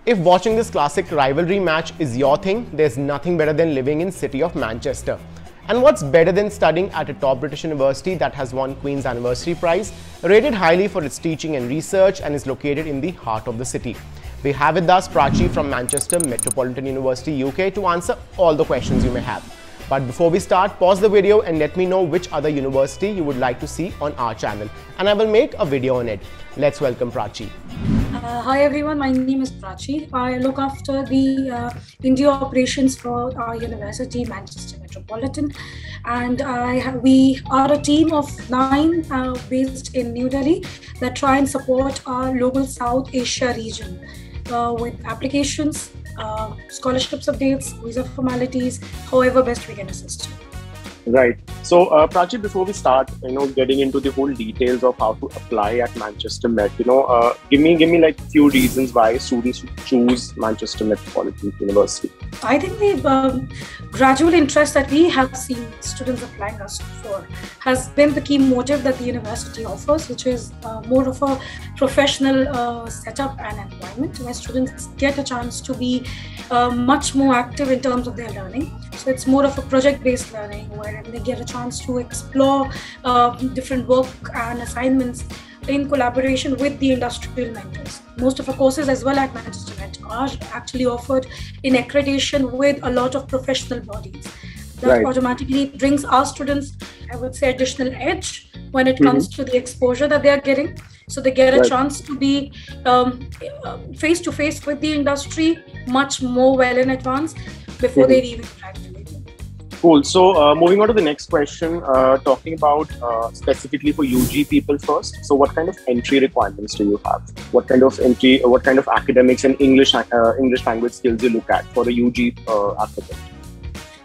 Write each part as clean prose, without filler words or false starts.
If watching this classic rivalry match is your thing, there's nothing better than living in city of Manchester. And what's better than studying at a top British university that has won Queen's Anniversary Prize, rated highly for its teaching and research, and is located in the heart of the city. We have with us Prachi from Manchester Metropolitan University, UK to answer all the questions you may have. But before we start, pause the video and let me know which other university you would like to see on our channel, and I will make a video on it. Let's welcome Prachi. Hi everyone, my name is Prachi. I look after the India operations for our university, Manchester Metropolitan, and we are a team of 9 based in New Delhi that try and support our local South Asia region with applications, scholarships updates, visa formalities, however best we can assist you. Right. So, Prachi, before we start, getting into the whole details of how to apply at Manchester Met, give me like few reasons why students should choose Manchester Metropolitan University. I think the gradual interest that we have seen students applying us for has been the key motive that the university offers, which is more of a professional setup and environment where students get a chance to be much more active in terms of their learning. So it's more of a project-based learning where they get a chance to explore different work and assignments in collaboration with the industrial mentors. Most of our courses as well at Manchester Met are actually offered in accreditation with a lot of professional bodies. That automatically brings our students, I would say, additional edge when it comes to the exposure that they are getting. So they get a chance to be face-to-face with the industry much more well in advance before they even graduate. Cool. So moving on to the next question, talking about specifically for UG people first. So what kind of entry requirements do you have? What kind of academics and English language skills you look at for a UG applicant?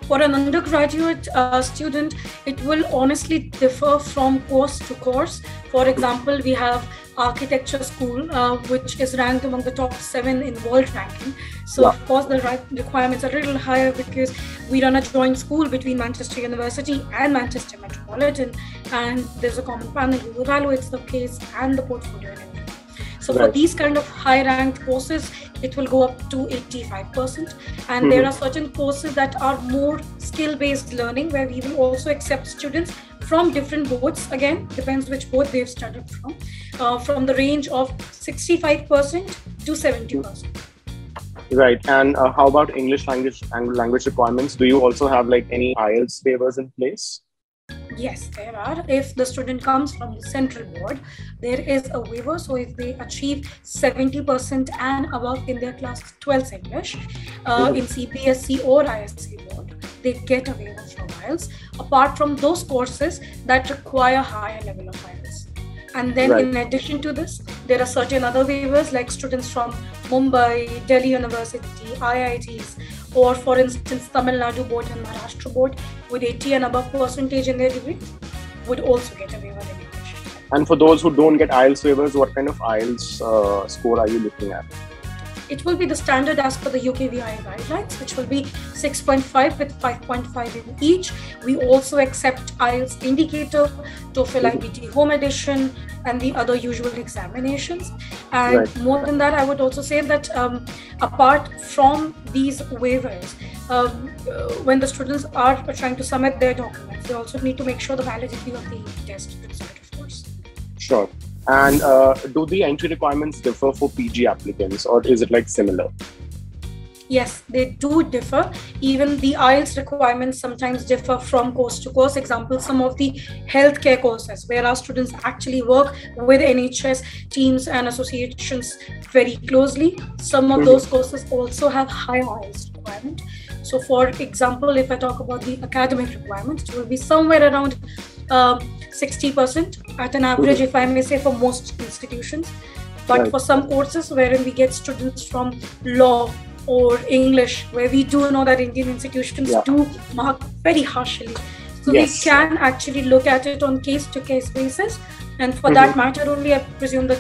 For an undergraduate student, it will honestly differ from course to course. For example, we have architecture school, which is ranked among the top 7 in world ranking. So of course the requirements are a little higher because we run a joint school between Manchester University and Manchester Metropolitan, and there's a common panel who evaluates the case and the portfolio and everything. So for these kind of high ranked courses, it will go up to 85%. And there are certain courses that are more skill-based learning where we will also accept students from different boards, again, depends which board they've studied from the range of 65% to 70%. Right. And how about English language requirements? Do you also have like any IELTS waivers in place? Yes, there are. If the student comes from the central board, there is a waiver. So if they achieve 70% and above in their class 12th English, in CBSE or ISC board, they get a waiver from IELTS, apart from those courses that require higher level of IELTS. And then in addition to this, there are certain other waivers like students from Mumbai, Delhi University, IITs, or for instance, Tamil Nadu board and Maharashtra board with 80 and above percentage in their degree would also get a waiver in English. And for those who don't get IELTS waivers, what kind of IELTS score are you looking at? It will be the standard as per the UKVI guidelines, which will be 6.5 with 5.5 in each. We also accept IELTS indicator, TOEFL IBT home edition, and the other usual examinations. And more than that, I would also say that apart from these waivers, when the students are trying to submit their documents, they also need to make sure the validity of the test is right, of course. Sure. And do the entry requirements differ for PG applicants, or is it like similar? Yes, they do differ. Even the IELTS requirements sometimes differ from course to course. Example, some of the healthcare courses where our students actually work with NHS teams and associations very closely. Some of those courses also have high IELTS requirement. So for example, if I talk about the academic requirements, it will be somewhere around 60% at an average, if I may say, for most institutions. But for some courses wherein we get students from law or English, where we do know that Indian institutions do mark very harshly. So we can actually look at it on case-to-case basis. And for that matter only, I presume the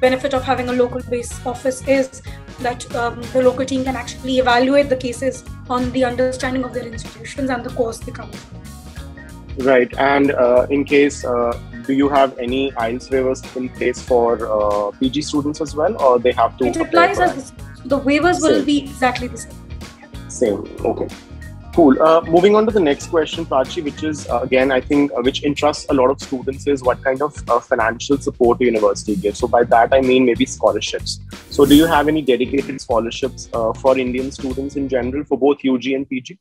benefit of having a local-based office is that the local team can actually evaluate the cases on the understanding of their institutions and the course they come from. Right. And in case, do you have any IELTS waivers in place for PG students as well, or they have to? It applies as The waivers will Same. be exactly the same. Same. Okay. Cool. Moving on to the next question, Prachi, which is again, I think, which interests a lot of students is what kind of financial support a university gives. So by that, I mean maybe scholarships. So do you have any dedicated scholarships for Indian students in general for both UG and PG?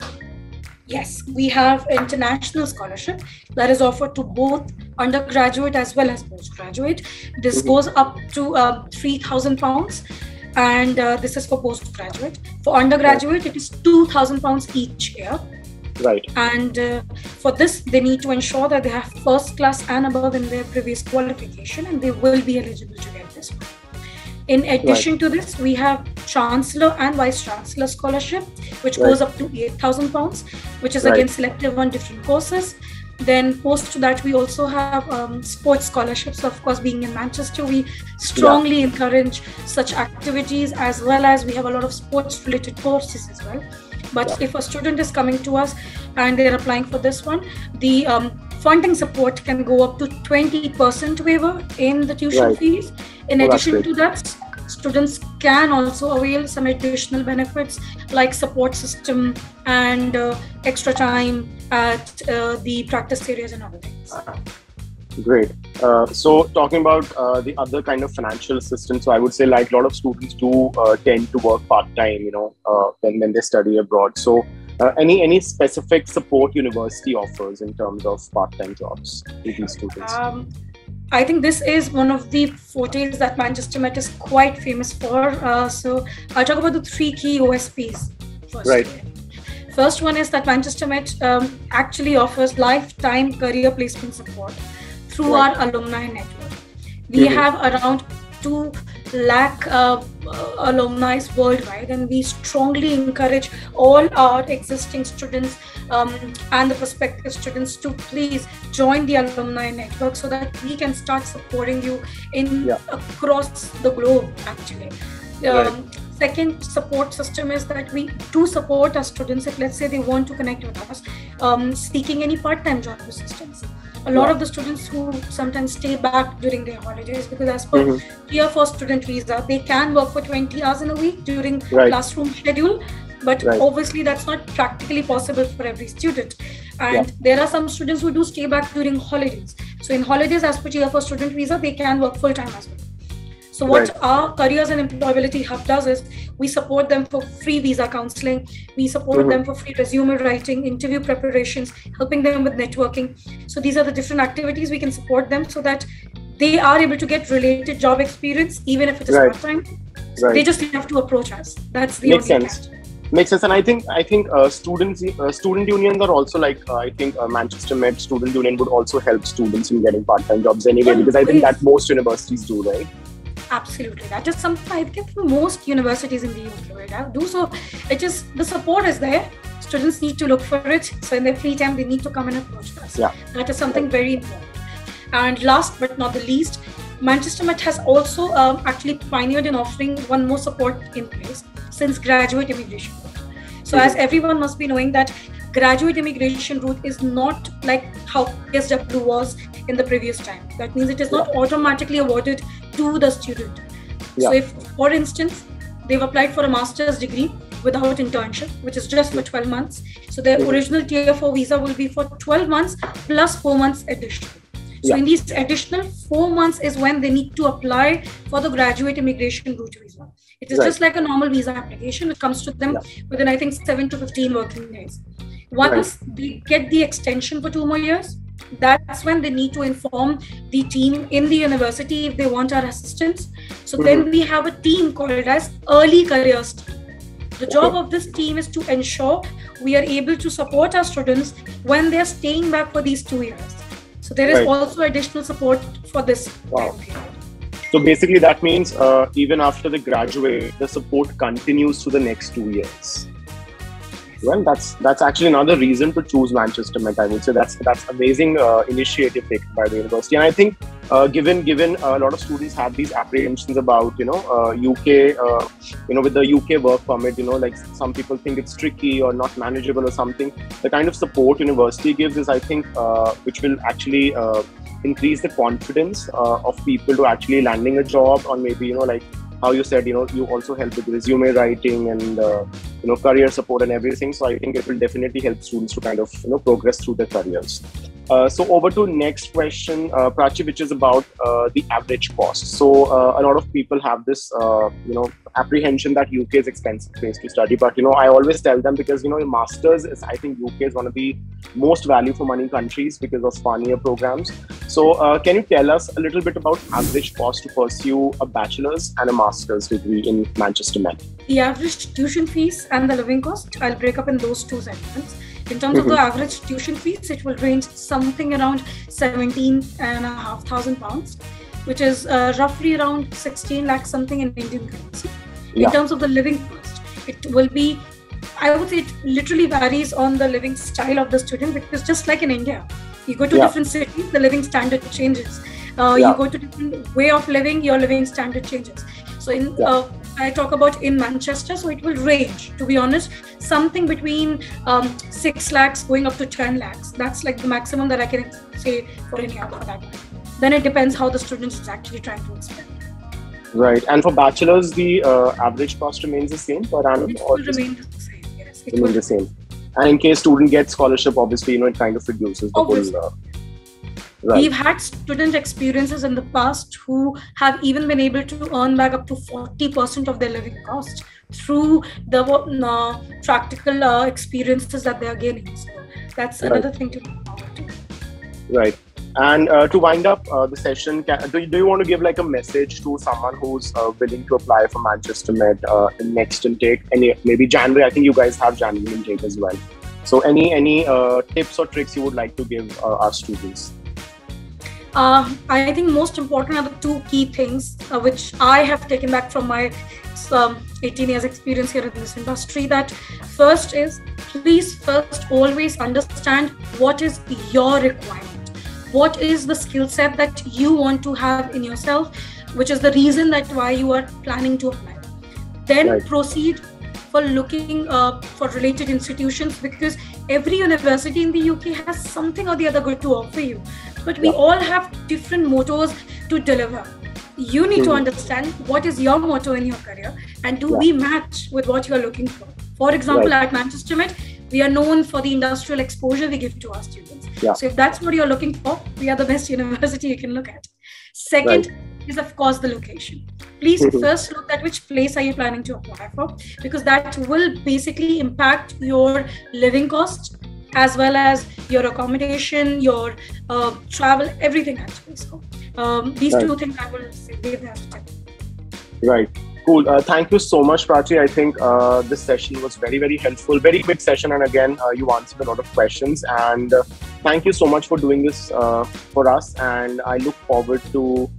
Yes, we have international scholarship that is offered to both undergraduate as well as postgraduate. This goes up to £3,000. And this is for postgraduate. For undergraduate, it is £2,000 each year. Right. And for this, they need to ensure that they have first class and above in their previous qualification, and they will be eligible to get this one. In addition to this, we have Chancellor and Vice Chancellor scholarship, which goes up to £8,000, which is again selective on different courses. Then post to that, we also have sports scholarships. Of course, being in Manchester, we strongly encourage such activities, as well as we have a lot of sports related courses as well. But if a student is coming to us and they're applying for this one, the funding support can go up to 20% waiver in the tuition fees. In addition to that, students can also avail some additional benefits like support system and extra time at the practice areas and other things. Great. So talking about the other kind of financial assistance, so I would say like a lot of students do tend to work part-time, when they study abroad. So any specific support university offers in terms of part-time jobs to these students? I think this is one of the fortes that Manchester Met is quite famous for. So I'll talk about the three key USPs first. First one is that Manchester Met actually offers lifetime career placement support through our alumni network. We have around 2 lakh alumni worldwide, and we strongly encourage all our existing students and the prospective students to please join the alumni network so that we can start supporting you in across the globe actually. Second support system is that we do support our students if, let's say, they want to connect with us seeking any part-time job assistance. A lot of the students who sometimes stay back during their holidays, because as per Tier 4 student visa, they can work for 20 hours in a week during classroom schedule, but obviously that's not practically possible for every student. And there are some students who do stay back during holidays. So in holidays, as per Tier 4 student visa, they can work full-time as well. So what our Careers and Employability Hub does is we support them for free visa counseling. We support them for free resume writing, interview preparations, helping them with networking. So these are the different activities we can support them so that they are able to get related job experience, even if it is part-time. So they just have to approach us. That's the Makes only sense. fact. Makes sense. And I think student unions are also like, I think Manchester Met Student Union would also help students in getting part-time jobs anyway, because I think that most universities do, right? Absolutely. That is something I think most universities in the UK do. So it is, the support is there. Students need to look for it. So in their free time, they need to come and approach us. That is something very important. And last but not the least, Manchester Met has also actually pioneered in offering one more support in place since graduate immigration. So as everyone must be knowing that graduate immigration route is not like how PSW was in the previous time. That means it is not automatically awarded to the student. So if, for instance, they've applied for a master's degree without internship, which is just for 12 months. So their original Tier 4 visa will be for 12 months plus 4 months additional. So in these additional 4 months is when they need to apply for the graduate immigration route visa. It is just like a normal visa application. It comes to them within, I think, 7 to 15 working days. Once they get the extension for 2 more years, that's when they need to inform the team in the university if they want our assistance. So then we have a team called as Early Careers Team. The job of this team is to ensure we are able to support our students when they're staying back for these 2 years. So there is also additional support for this time period. So basically that means even after they graduate, the support continues to the next 2 years. Well, that's actually another reason to choose Manchester Met. I would say that's amazing initiative taken by the university. And I think given a lot of students have these apprehensions about UK, with the UK work permit, like some people think it's tricky or not manageable or something. The kind of support university gives is, I think, which will actually increase the confidence of people to actually landing a job, or maybe how you said, you also help with resume writing and, career support and everything. So I think it will definitely help students to kind of, progress through their careers. So over to next question, Prachi, which is about the average cost. So a lot of people have this, apprehension that UK is expensive place to study. But, I always tell them, because, masters is, I think UK is one of the most value for money countries because of 1-year programs. So can you tell us a little bit about average cost to pursue a bachelor's and a master's degree in Manchester Met? The average tuition fees and the living cost, I'll break up in those two segments. In terms of the average tuition fees, it will range something around £17,500, which is roughly around 16 lakhs something in Indian currency. In terms of the living cost, it will be, I would say it literally varies on the living style of the student, because just like in India, you go to different cities, the living standard changes. You go to different way of living, your living standard changes. So I talk about in Manchester, so it will range, to be honest, something between 6 lakhs going up to 10 lakhs. That's like the maximum that I can say for India for that. Then it depends how the student is actually trying to spend. Right. And for bachelors, the average cost remains the same per annum? It will remain the same, yes. It will the same. And in case student gets scholarship, obviously, it kind of reduces the whole... Right. We've had student experiences in the past who have even been able to earn back up to 40% of their living cost through the practical experiences that they are gaining. So that's another thing to look forward to. Right. And to wind up the session, do you want to give like a message to someone who's willing to apply for Manchester Met in next intake? Maybe January, I think you guys have January intake as well. So any tips or tricks you would like to give our students? I think most important are the two key things which I have taken back from my 18 years experience here in this industry. That first is, please first always understand what is your requirement. What is the skill set that you want to have in yourself, which is the reason that why you are planning to apply. Then proceed for looking for related institutions, because every university in the UK has something or the other good to offer you. But we all have different mottos to deliver. You need to understand what is your motto in your career, and do we match with what you are looking for. For example, at Manchester Met, we are known for the industrial exposure we give to our students. So if that's what you're looking for, we are the best university you can look at. Second is, of course, the location. Please first look at which place are you planning to apply for, because that will basically impact your living cost as well as your accommodation, your travel, everything actually. So these two things I will say give as a tip. Right. Cool. Thank you so much, Prachi. I think this session was very, very helpful. Very quick session. And again, you answered a lot of questions. And thank you so much for doing this for us. And I look forward to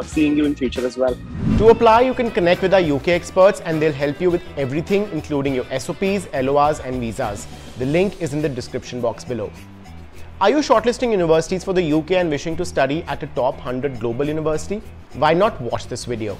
seeing you in future as well. To apply, you can connect with our UK experts and they'll help you with everything, including your SOPs, LORs and visas. The link is in the description box below. Are you shortlisting universities for the UK and wishing to study at a top 100 global university? Why not watch this video?